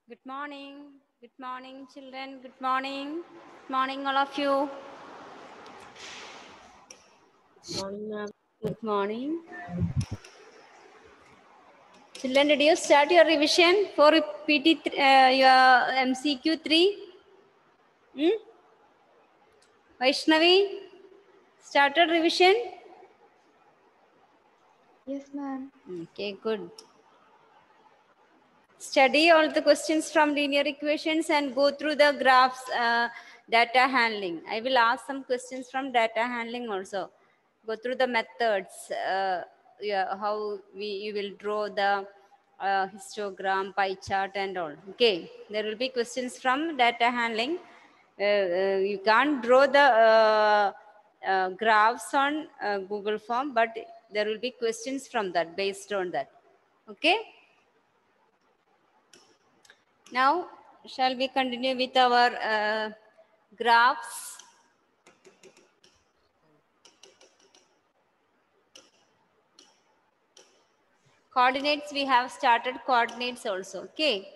Good morning. Good morning, children. Good morning. Good morning, all of you. Morning, ma'am. Good morning. Children, did you start your revision for your MCQ 3? Vaishnavi, started revision? Yes, ma'am. Okay, good. Study all the questions from linear equations and go through the graphs, data handling. I will ask some questions from data handling also. Go through the methods, how you will draw the histogram, pie chart and all. Okay, there will be questions from data handling. You can't draw the graphs on Google form, but there will be questions from that based on that. Okay. Now, shall we continue with our graphs? Coordinates, we have started coordinates also. Okay,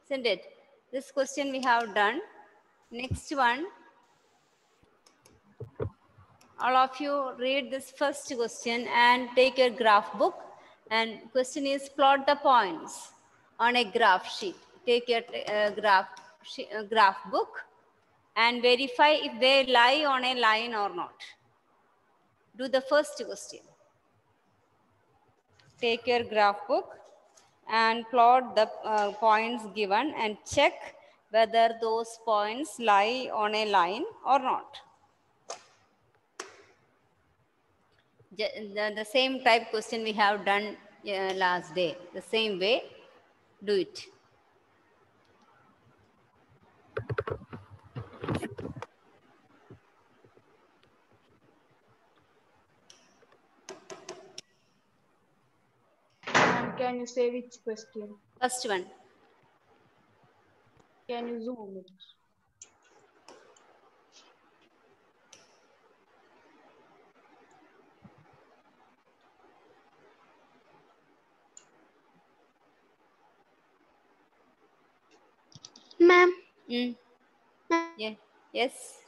isn't it? This question we have done. Next one, all of you read this first question and take your graph book. And question is plot the points on a graph sheet. Take your graph book and verify if they lie on a line or not. Do the first question. Take your graph book and plot the points given and check whether those points lie on a line or not. The same type question we have done last day. The same way, do it. Ma'am, can you say which question? First one. Can you zoom it? Ma'am. Mm. Yeah. Yes.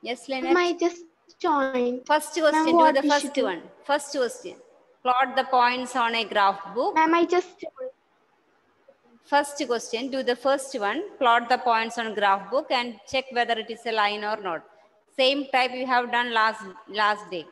Yes, Ma'am, I Lynette. just joined. First Ma'am, question. Do what the we should first do? one. First question. Plot the points on a graph book. Ma'am, I just joined. First question, do the first one, plot the points on graph book and check whether it is a line or not. Same type you have done last day.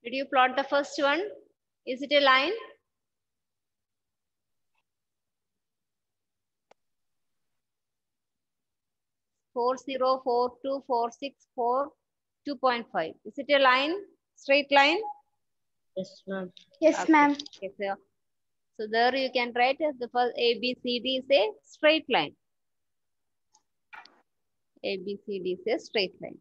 Did you plot the first one? Is it a line? Four zero 4 2 4 6 4 2.5. Is it a line? Straight line? Yes, ma'am. Yes, Okay. ma'am. Okay, so there you can write as the first A, B, C, D is a straight line. A, B, C, D is a straight line.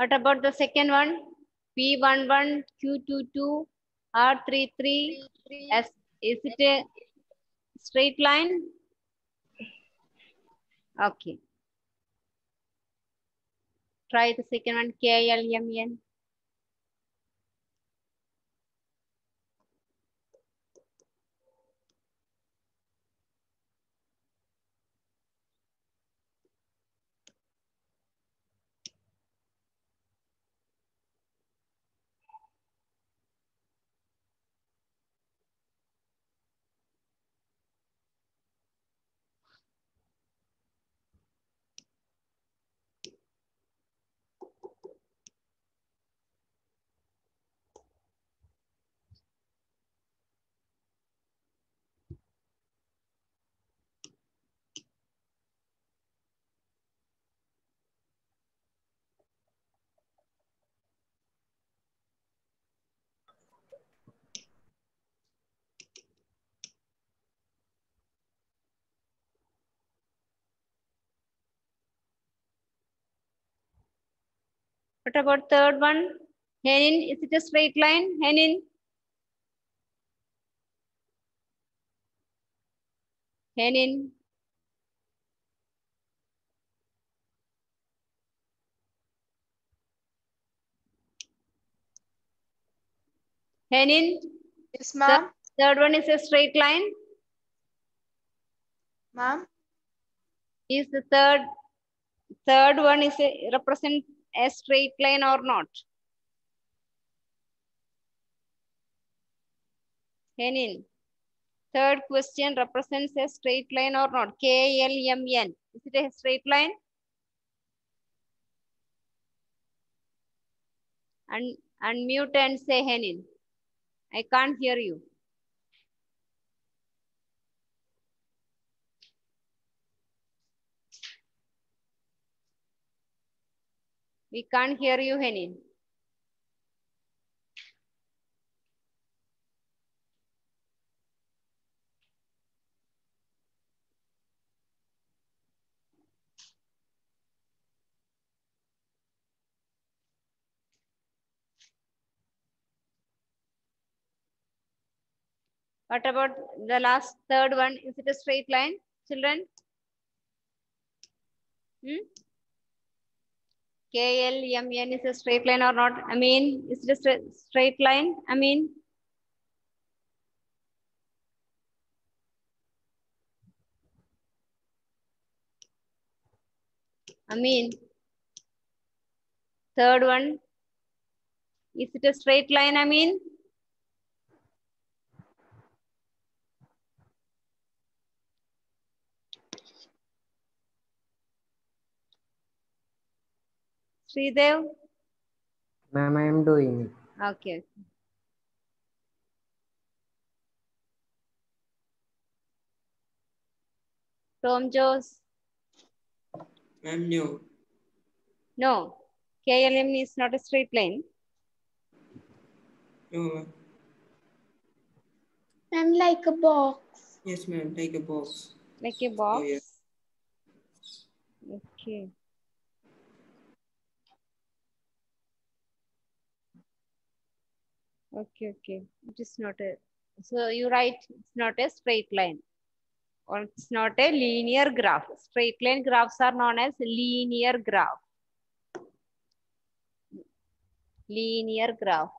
What about the second one? P11, Q22, R33. Is it a straight line? Okay. Try the second one, KLMN. What about third one? Henin, is it a straight line? Henin? Henin? Henin? Yes, ma'am. Third one is a straight line. Ma'am. Is the third one is a represent a straight line or not? Henin? Third question represents a straight line or not? KLMN. Is it a straight line? Unmute and say Henin. I can't hear you. We can't hear you, Henin. What about the last third one? Is it a straight line, children? KLMN is a straight line or not? I mean, is it a straight line? I mean, third one, is it a straight line? I mean, Sridev? Ma'am, I am doing it. Okay. Tom Jones? Ma'am, no. No. KLM is not a straight line. No, ma'am. I'm like a box. Yes, ma'am. Like a box. Like a box? Oh, yeah. Okay. Okay, okay. It is not a, so you write it's not a straight line or it's not a linear graph. Straight line graphs are known as linear graph. Linear graph.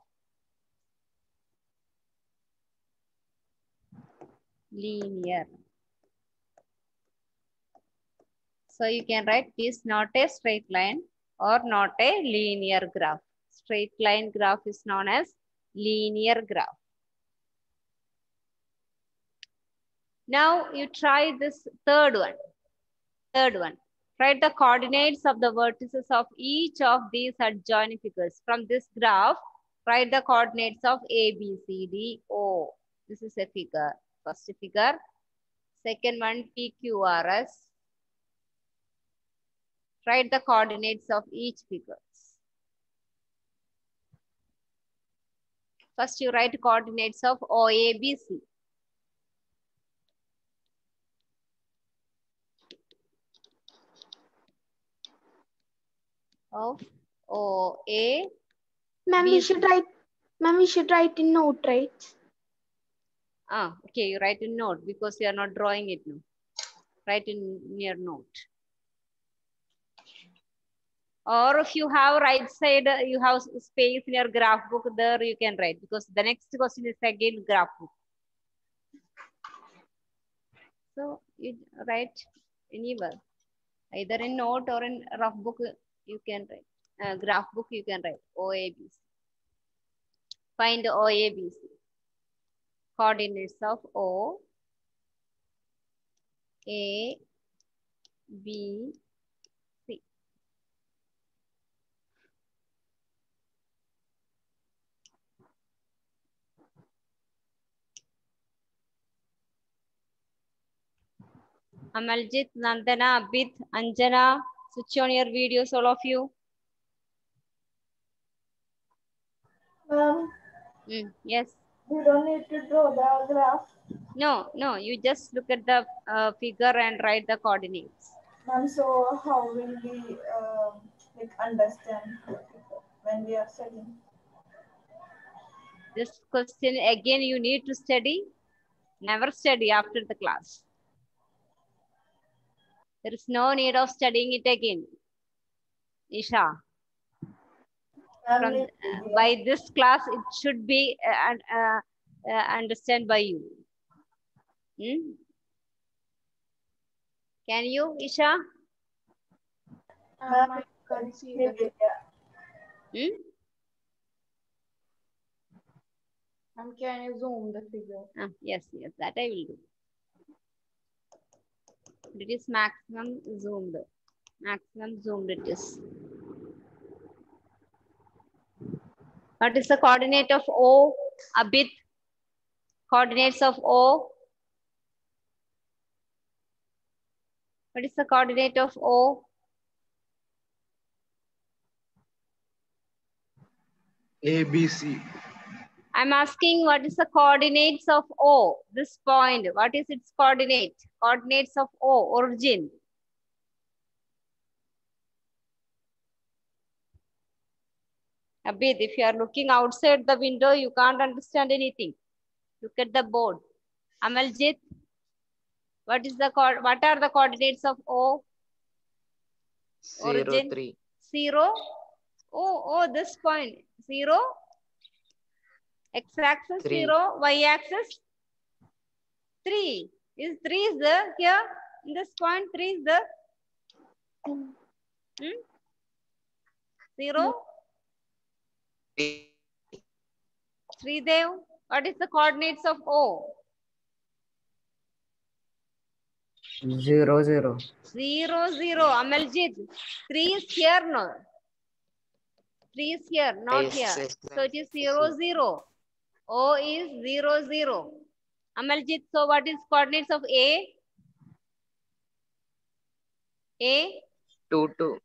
Linear. So you can write this not a straight line or not a linear graph. Straight line graph is known as linear graph. Now you try this third one. Third one. Write the coordinates of the vertices of each of these adjoining figures. From this graph, write the coordinates of A, B, C, D, O. This is a figure. First figure. Second one, P, Q, R, S. Write the coordinates of each figure. First, you write coordinates of OA, BC. Of OA. Ma'am, we should write. Ma'am, we should write in note, right? Ah, okay. You write in note because you are not drawing it now. Write in your note. Or if you have right side, you have space in your graph book, there you can write because the next question is again graph book. So you write anywhere, either in note or in rough book you can write. Graph book you can write OABC. Find OABC. Coordinates of O, A, B, C. Amaljit, Nandana, Abid, Anjana, switch on your videos, all of you. Yes. You don't need to draw the graph. No, you just look at the figure and write the coordinates. Ma'am, so how will we understand when we are studying? This question again you need to study. Never study after the class. There is no need of studying it again. Isha. From, by this class, it should be understood by you. Can you, Isha? I can see that. Can you zoom the figure? Yes, that I will do. It is maximum zoomed. Maximum zoomed it is. What is the coordinate of O? Abid. Coordinates of O. What is the coordinate of O? ABC. I'm asking what is the coordinates of O? This point. What is its coordinate? Coordinates of O, origin. Abid, if you are looking outside the window, you can't understand anything. Look at the board. Amaljit, what are the coordinates of O? Origin? 03. 0. Oh, this point. 0. X-axis 3. 0. Y-axis 3. Is 3 is there here? In this point, 3 is there? 0. 3 Dev. What is the coordinates of O? 0, 0. 0, 0. Amaljit. 3 is here, no? 3 is here, not Yes, here. yes, So it is 0, 0. O is 0, 0. Amaljit, so what is coordinates of A? A? 2, 2.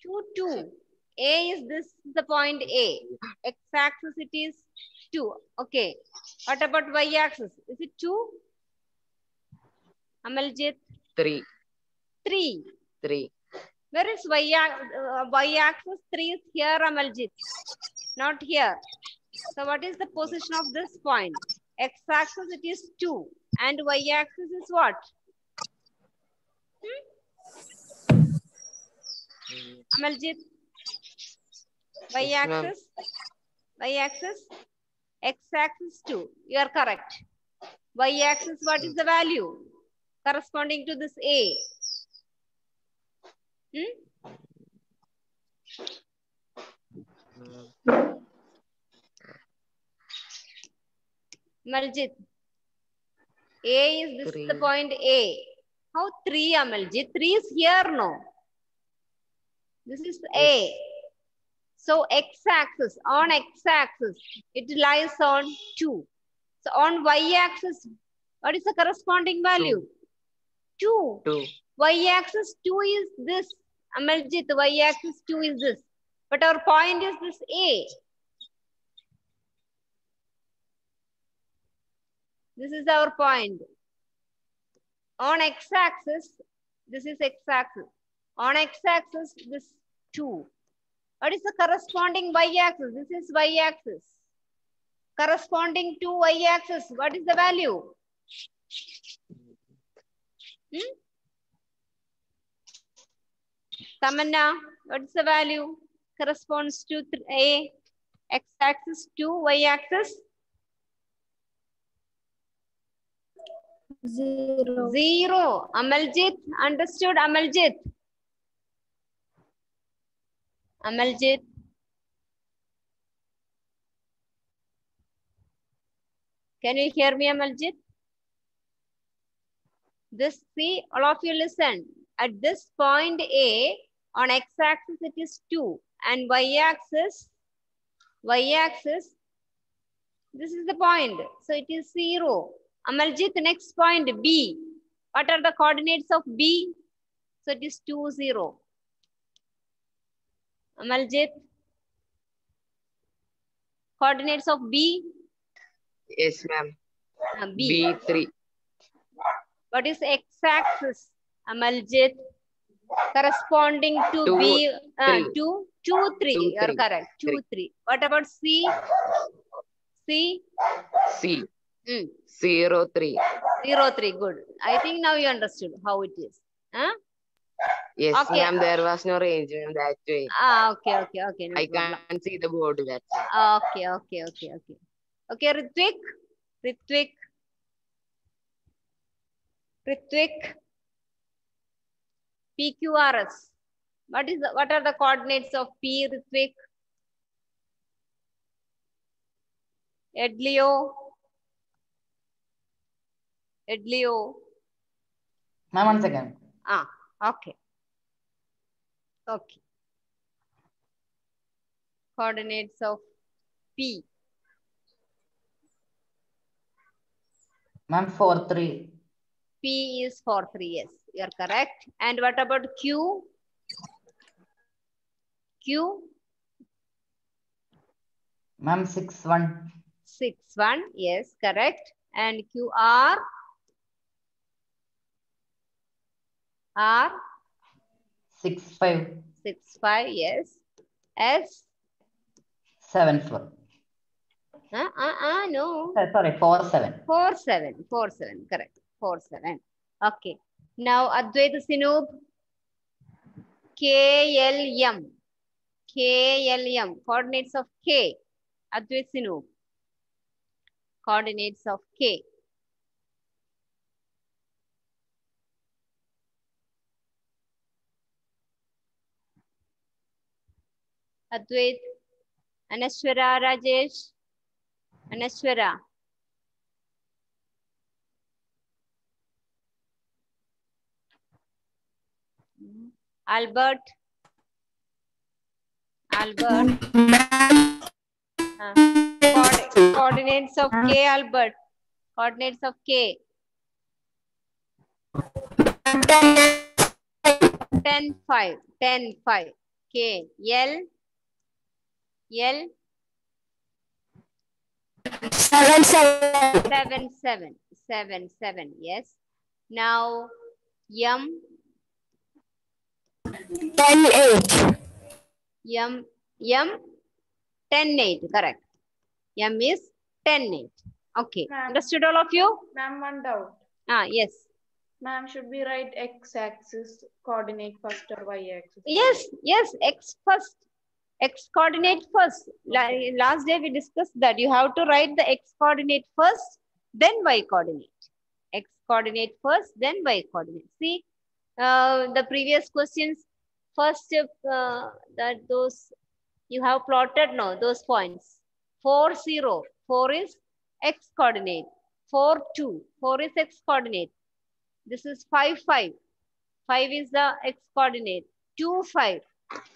2, 2. A is this, the point A. X-axis it is 2. Okay. What about Y-axis? Is it 2? Amaljit? 3. 3. 3. Where is Y-axis? 3 is here, Amaljit. Not here. So what is the position of this point? X-axis it is 2. And Y-axis is what? Amaljit? Y-axis? Y-axis? X-axis 2. You are correct. Y-axis, what is the value? Corresponding to this A. Amaljit. A is this 3. the point A. How 3, Amaljit? 3 is here, no? This is A. So X-axis, on X-axis, it lies on 2. So on Y-axis, what is the corresponding value? 2. 2. Y-axis 2 is this. Amaljit, Y-axis 2 is this. But our point is this A. This is our point. On X-axis, this is X-axis. On X-axis, this 2. What is the corresponding Y-axis? This is Y-axis. Corresponding to Y-axis, what is the value? Tamanna, what is the value? Corresponds to A. X-axis 2, Y-axis? 0. 0. Amaljit, understood, Amaljit? Amaljit? Can you hear me, Amaljit? This, see, all of you listen. At this point A, on X-axis it is 2 and Y-axis, this is the point. So it is 0. Amaljit, next point B. What are the coordinates of B? So it is 2, 0. Amaljit, coordinates of B? Yes, ma'am. B. B3. What is X-axis? Amaljit, corresponding to 2, B, 3. 2, 2, 3. 2, You are 3. correct. 2, 3. 3. What about C? C? C. 0, 3. 0, 3. Good. I think now you understood how it is. Huh? Yes, Okay. ma'am. There was no range in that way. Okay. No I problem. can't see the board. That's it. Okay. Okay, Ritvik. PQRS. What are the coordinates of P, Ritvik? Edlio. Ma'am, 1 second. Okay. Coordinates of P. Ma'am, 4, 3. P is 4, 3. Yes, you are correct. And what about Q? Q? Ma'am, 6, 1. 6, 1. Yes, correct. And QR? R? 6, 5. 6, 5. Yes. S? 7, 4. No. Sorry, 4, 7. 4, 7. Correct. 4, 7. Okay. Now, Advaita Sinoob. KLM. KLM. Coordinates of K. Advait Sinu. Coordinates of K. Advait. Anashwara Rajesh. Anashwara. Albert. Albert. Coordinates of K, Albert. Coordinates of K. 10, 5. 10, 5. K. L. L. 7, 7. 7, 7. Yes. Now, M. 10, 8. M. 10, 8. Correct. M is 10, 8. Okay. Understood all of you? Ma'am, one doubt. Yes. Ma'am, should we write x-axis coordinate first or y-axis? Yes. X first. X coordinate first. Last day we discussed that you have to write the X coordinate first, then Y coordinate. X coordinate first, then Y coordinate. See, the previous questions, first that those you have plotted now, those points. 4, 0. 4 is X coordinate. 4, 2. 4 is X coordinate. This is 5, 5. 5 is the X coordinate. 2, 5.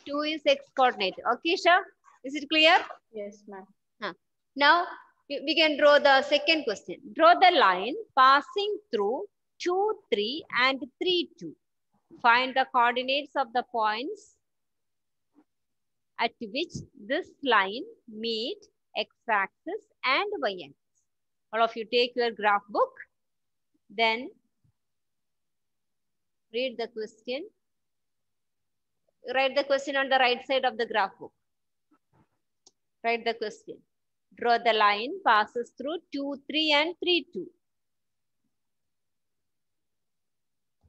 2 is X coordinate. Okay, Sha? Is it clear? Yes, ma'am. Now, we can draw the second question. Draw the line passing through 2, 3 and 3, 2. Find the coordinates of the points at which this line meet x-axis and y-axis. All of you take your graph book. Then read the question. Write the question on the right side of the graph book. Write the question. Draw the line passes through 2, 3 and 3, 2.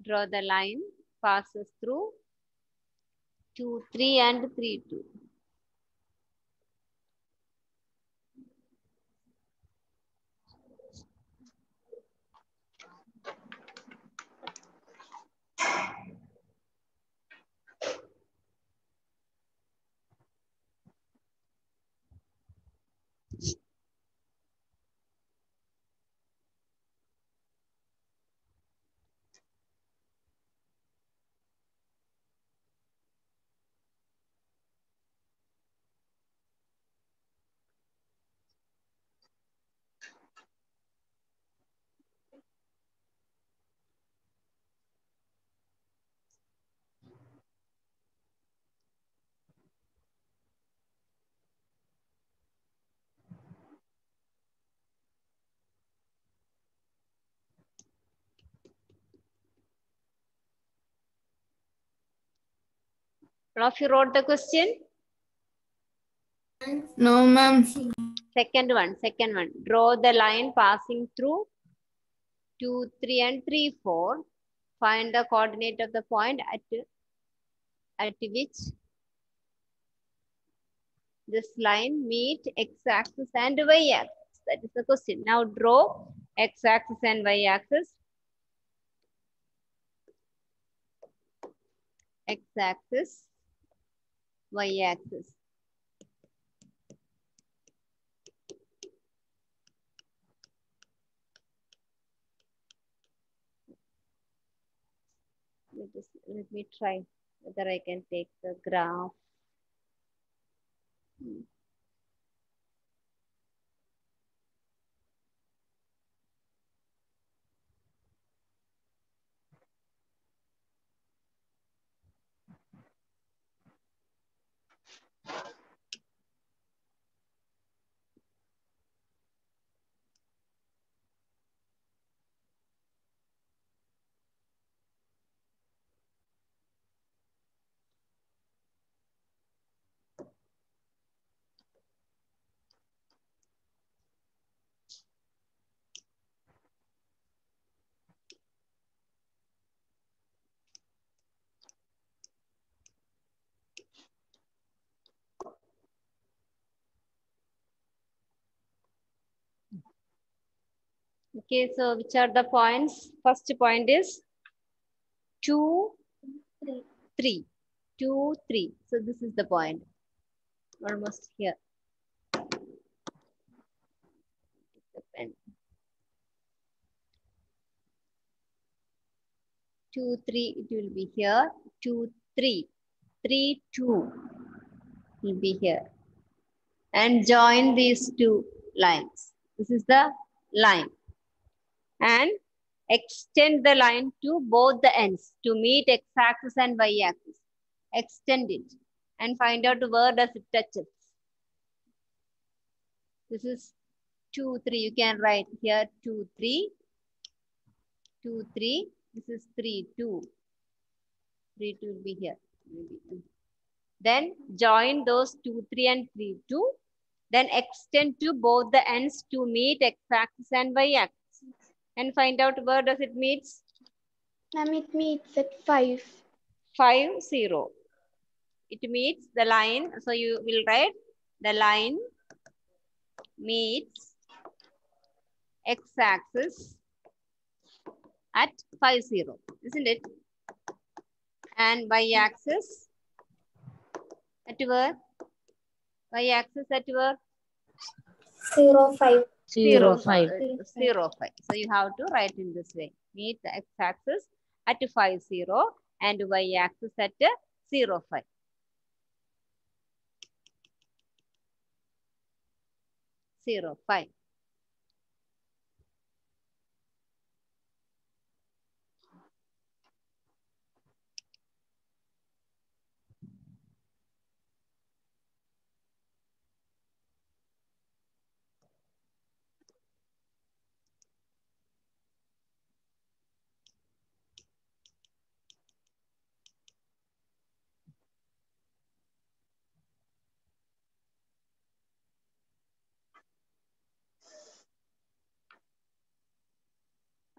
Draw the line passes through 2, 3 and 3, 2. All of you wrote the question? No, ma'am. Second one. Draw the line passing through 2, 3 and 3, 4. Find the coordinate of the point at which this line meet x-axis and y-axis. That is the question. Now draw x-axis and y-axis. X-axis, y-axis. Let me try whether I can take the graph. Okay, so which are the points? First point is 2, 3. 2, 3. So this is the point. Almost here. The pen. 2, 3, it will be here. 2, 3. 3, 2 will be here. And join these two lines. This is the line. And extend the line to both the ends to meet x-axis and y-axis. Extend it and find out where does it touches. This is 2, 3. You can write here 2, 3. 2, 3. This is 3, 2. 3, 2 will be here. Then join those 2, 3 and 3, 2. Then extend to both the ends to meet x-axis and y-axis. And find out where does it meet? Ma'am, it meets at 5. 5, 0. It meets the line. So you will write the line meets x-axis at 5, 0. Isn't it? And y-axis at where? Y-axis at where? 0, 5. 0, 5. 0, 5. So you have to write in this way. Meet the x-axis at 5, 0 and y-axis at 0, 5. 0, 5.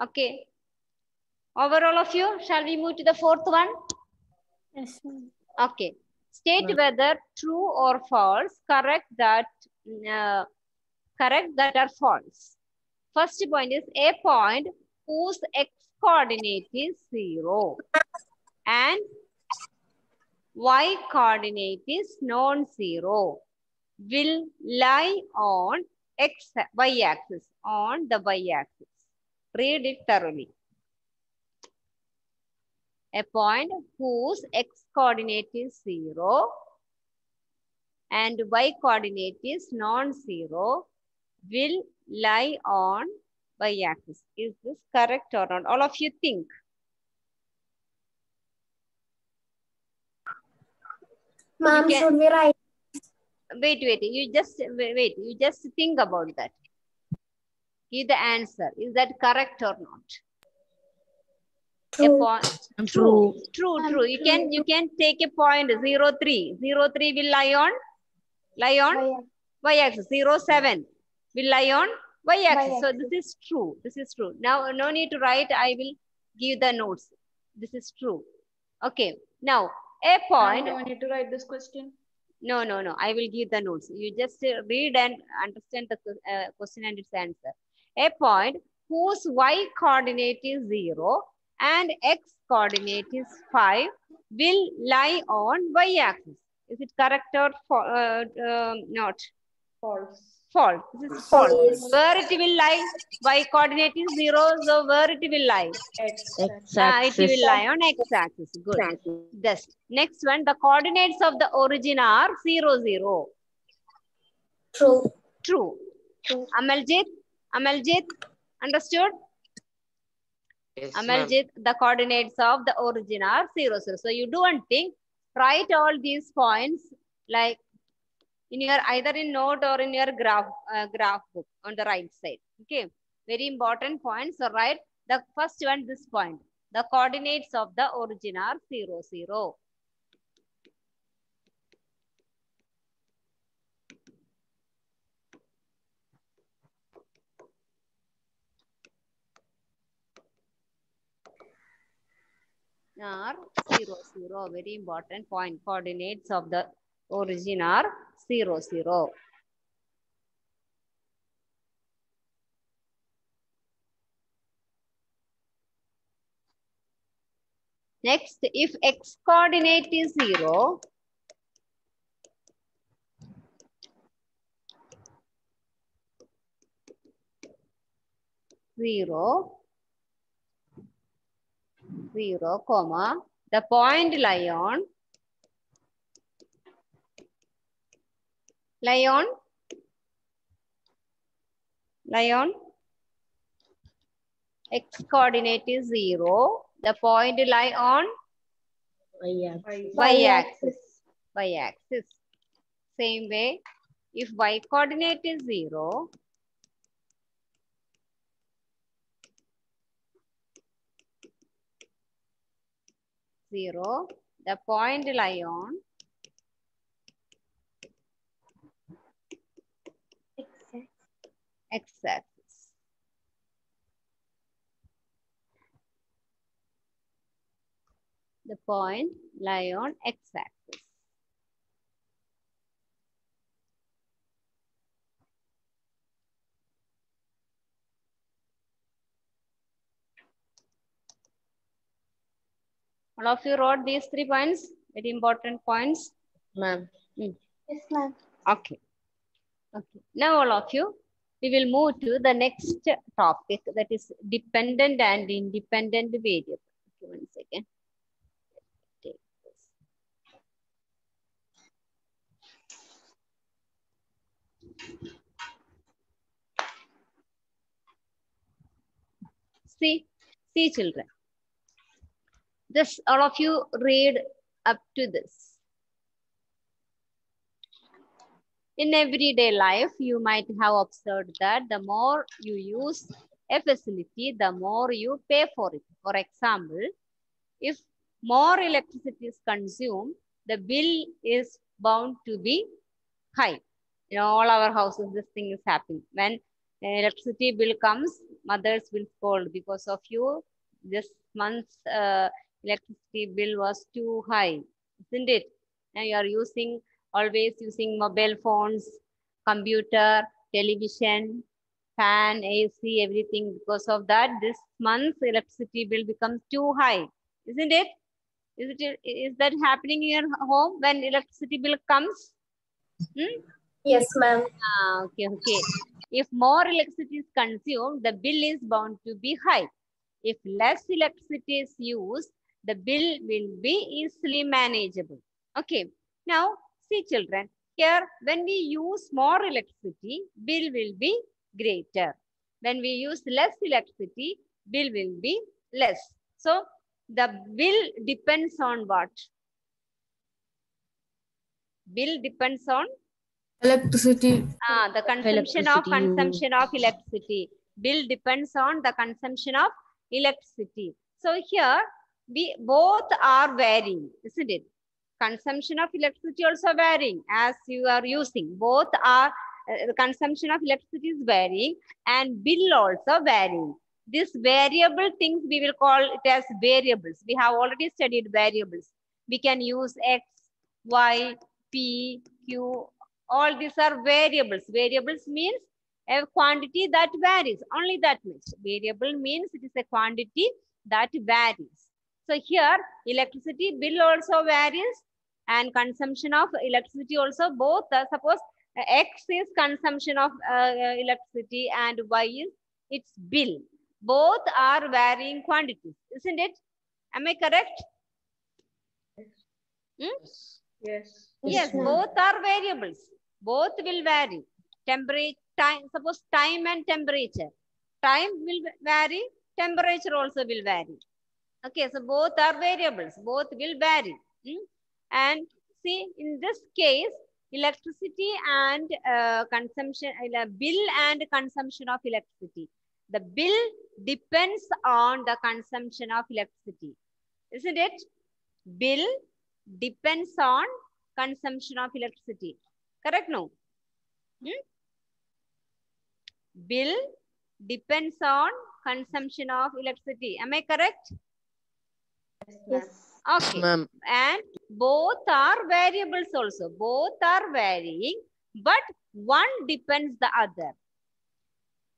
Okay. Over all of you, shall we move to the fourth one? Yes, ma'am. Okay. State whether true or false, correct that are false. First point is a point whose x-coordinate is 0 and y-coordinate is non-zero will lie on y-axis, on the y-axis. Read it thoroughly. A point whose x-coordinate is 0 and y-coordinate is non-zero will lie on y-axis. Is this correct or not? All of you think. Ma'am, should we write? Wait. You just think about that. Give the answer. Is that correct or not? True. True. You can take a point 0, 3. 0, 3 will lie on y-axis. 0, 7 will lie on y-axis. So this is true. This is true. Now no need to write. I will give the notes. This is true. Okay. Now a point. I need to write this question. No. I will give the notes. You just read and understand the question and its answer. A point whose y-coordinate is 0 and x-coordinate is 5 will lie on y-axis. Is it correct or not? False. False. This is false. Where it will lie? Y-coordinate is 0, so where it will lie? X-axis. It will lie on x-axis. Good. Just next one, the coordinates of the origin are 0, 0. True. Amaljit, understood? Yes, Amaljit, the coordinates of the origin are 0, 0. So you do one thing, write all these points like in your either in note or in your graph book on the right side. Okay, very important points. So write the first one, this point. The coordinates of the origin are 0, 0. Are 0, 0. Very important point. Coordinates of the origin are 0, 0. Next, if x coordinate is 0, comma, the point lie on x coordinate is 0, the point lie on y-axis. Same way, if y coordinate is 0, the point lie on x-axis. The point lie on x-axis. All of you wrote these 3 points, very important points. Ma'am. Yes, ma'am. Okay. Now all of you, we will move to the next topic, that is dependent and independent variable. Okay, 1 second. Take this. See children. This, all of you read up to this. In everyday life, you might have observed that the more you use a facility, the more you pay for it. For example, if more electricity is consumed, the bill is bound to be high. In all our houses, this thing is happening. When electricity bill comes, mothers will scold because of you. This month's electricity bill was too high, isn't it? Now you are always using mobile phones, computer, television, fan, AC, everything. Because of that, this month's electricity bill becomes too high, isn't it? Is that happening in your home when electricity bill comes? Yes, ma'am. Okay. If more electricity is consumed, the bill is bound to be high. If less electricity is used, the bill will be easily manageable. Okay. Now, see children, here when we use more electricity, bill will be greater. When we use less electricity, bill will be less. So, the bill depends on what? Bill depends on Electricity. the consumption of electricity. Bill depends on the consumption of electricity. So here we both are varying, isn't it? Consumption of electricity also varying as you are using. Both are the consumption of electricity is varying and bill also varying. These variable things we will call it as variables. We have already studied variables. We can use X, Y, P, Q. All these are variables. Variables means a quantity that varies. Only that much. Variable means it is a quantity that varies. So here electricity bill also varies and consumption of electricity also both. Suppose X is consumption of electricity and Y is its bill. Both are varying quantities, isn't it? Am I correct? Yes, both are variables. Both will vary. Temperature, time, suppose time and temperature. Time will vary, temperature also will vary. Okay, so both are variables. Both will vary. And see, in this case, electricity and consumption, bill and consumption of electricity. The bill depends on the consumption of electricity. Isn't it? Bill depends on consumption of electricity. Correct? No? Bill depends on consumption of electricity. Am I correct? Yes. Okay. And both are variables also. Both are varying, but one depends the other.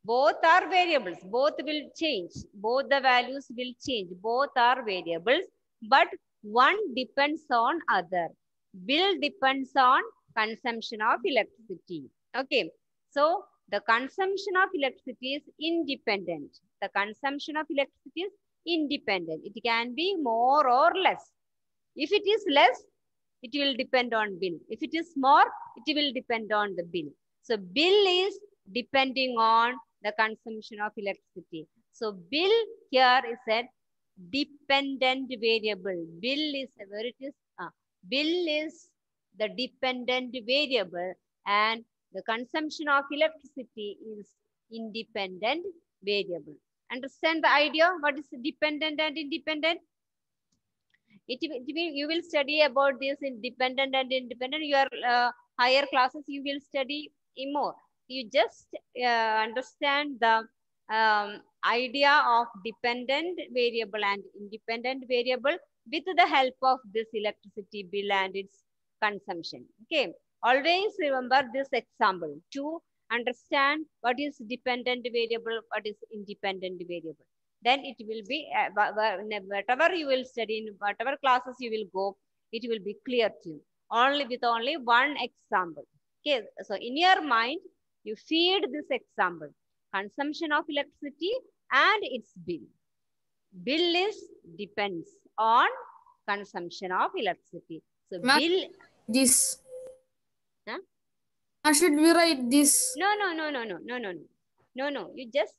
Both are variables. Both will change. Both the values will change. Both are variables, but one depends on other. Bill depends on consumption of electricity. Okay. So the consumption of electricity is independent. The consumption of electricity is independent. It can be more or less. If it is less, it will depend on bill. If it is more, it will depend on the bill. So bill is depending on the consumption of electricity. So bill here is a dependent variable. Bill is where it is. Bill is the dependent variable, and the consumption of electricity is independent variable. Understand the idea? What is dependent and independent? You will study about this in dependent and independent. Your higher classes, you will study more. You just understand the idea of dependent variable and independent variable with the help of this electricity bill and its consumption. Okay. Always remember this example to understand what is dependent variable, what is independent variable. Then it will be, whatever you will study, in whatever classes you will go, it will be clear to you. Only one example. Okay, so in your mind, you feed this example. Consumption of electricity and its bill. Bill is depends on consumption of electricity. So bill. This. Huh? Should we write this? No. You just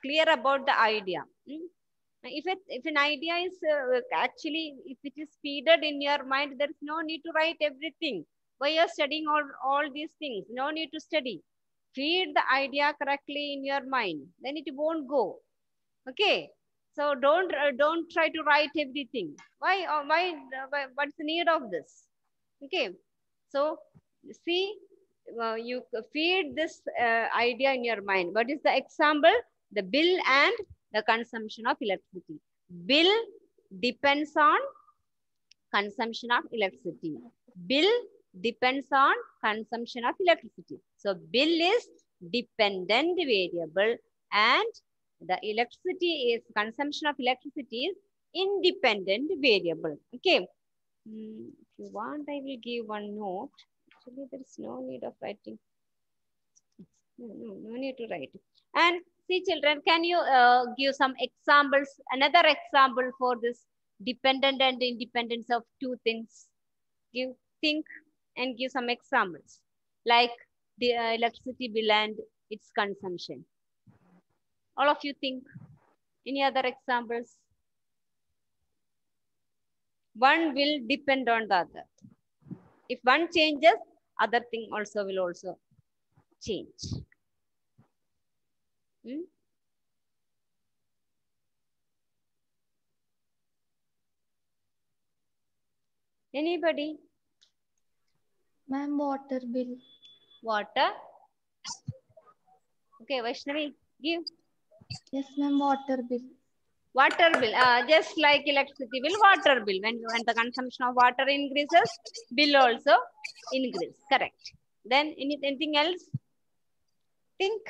clear about the idea. If an idea is actually, if it is feeded in your mind, there is no need to write everything. Why you are studying all these things? No need to study. Feed the idea correctly in your mind, then it won't go. Okay. So don't try to write everything. Why? What's the need of this? Okay. So see, you feed this idea in your mind. What is the example? The bill and the consumption of electricity. Bill depends on consumption of electricity. Bill depends on consumption of electricity. So bill is dependent variable and the electricity is consumption of electricity is independent variable. Okay. If you want, I will give one note. Actually, there is no need of writing. No need to write. And see, children, can you give some examples, another example for this dependent and independence of two things? Think and give some examples, like the electricity bill and its consumption. All of you think. Any other examples? One will depend on the other. If one changes, other thing also will also change. Anybody? Ma'am, water bill. Water. Okay, Vaishnavi, give. Yes, ma'am, water bill. Water bill, just like electricity bill, water bill. When the consumption of water increases, bill also increases. Correct. Then anything else? Think.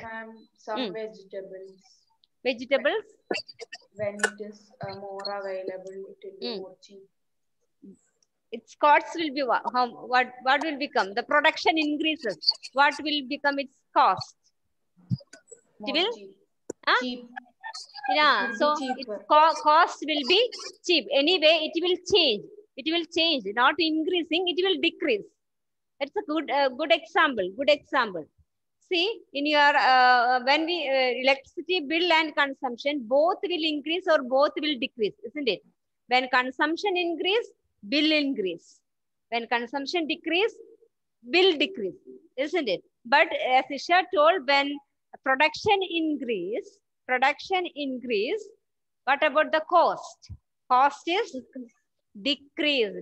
Some vegetables. Vegetables. When it is more available, it will be more cheap. Its costs will be what will become? The production increases. What will become its cost? More will? cheap. Huh? Cheap. Yeah, so its cost will be cheap. Anyway, it will change. It will change. Not increasing, it will decrease. That's a good example. Good example. See, in your when we electricity bill and consumption, both will increase or both will decrease, isn't it? When consumption increase, bill increase. When consumption decrease, bill decrease, isn't it? But as Isha told, when production increase, what about the cost? Cost is decrease.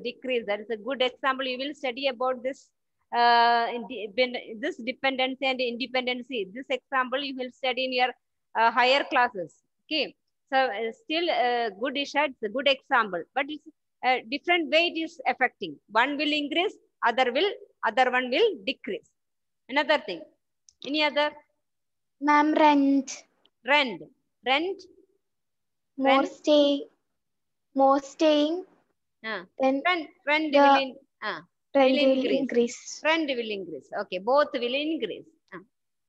That is a good example. You will study about this this dependency and independency. This example you will study in your higher classes. Okay. So still good Isha, it's a good example, but it's a different way it is affecting. One will increase, other one will decrease. Another thing. Any other? Ma'am, rent. Rent. more staying, then trend the will trend will will increase. Trend will increase. Okay, both will increase.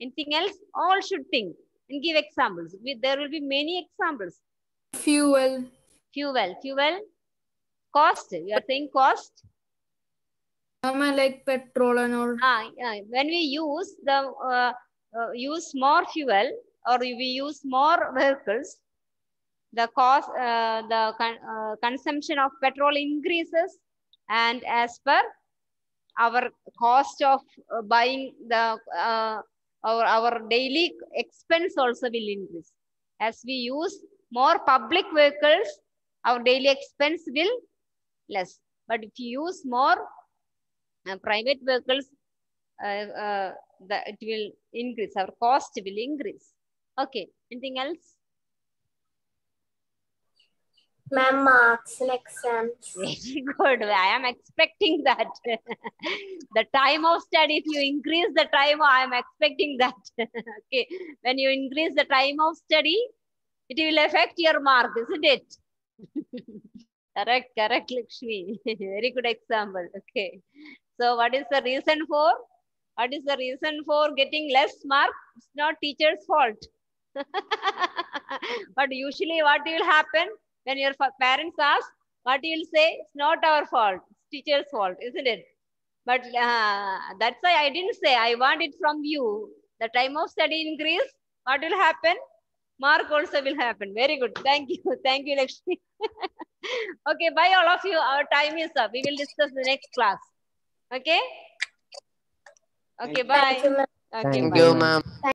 Anything else? All should think and give examples. There will be many examples. Fuel. Fuel. Cost. You are saying cost. Like petrol and all. When we use use more fuel or we use more vehicles, the cost, consumption of petrol increases, and as per our cost of buying the our daily expense also will increase. As we use more public vehicles, our daily expense will less. But if you use more private vehicles, it will increase. Our cost will increase. Okay. Anything else? Ma'am, marks in exams. Very good. I am expecting that. The time of study, if you increase the time, I am expecting that. Okay. When you increase the time of study, it will affect your mark, isn't it? Correct, Lakshmi. Very good example. Okay. So what is the reason for? What is the reason for getting less mark? It's not teacher's fault. But usually what will happen when your parents ask, what you will say? It's not our fault. It's teacher's fault, isn't it? But that's why I didn't say. I want it from you. The time of study increase. What will happen? Mark also will happen. Very good. Thank you. Thank you, Lakshmi. Okay, bye all of you. Our time is up. We will discuss the next class. Okay? Okay, bye. Thank you, ma'am. Okay, Thank bye. you, ma'am.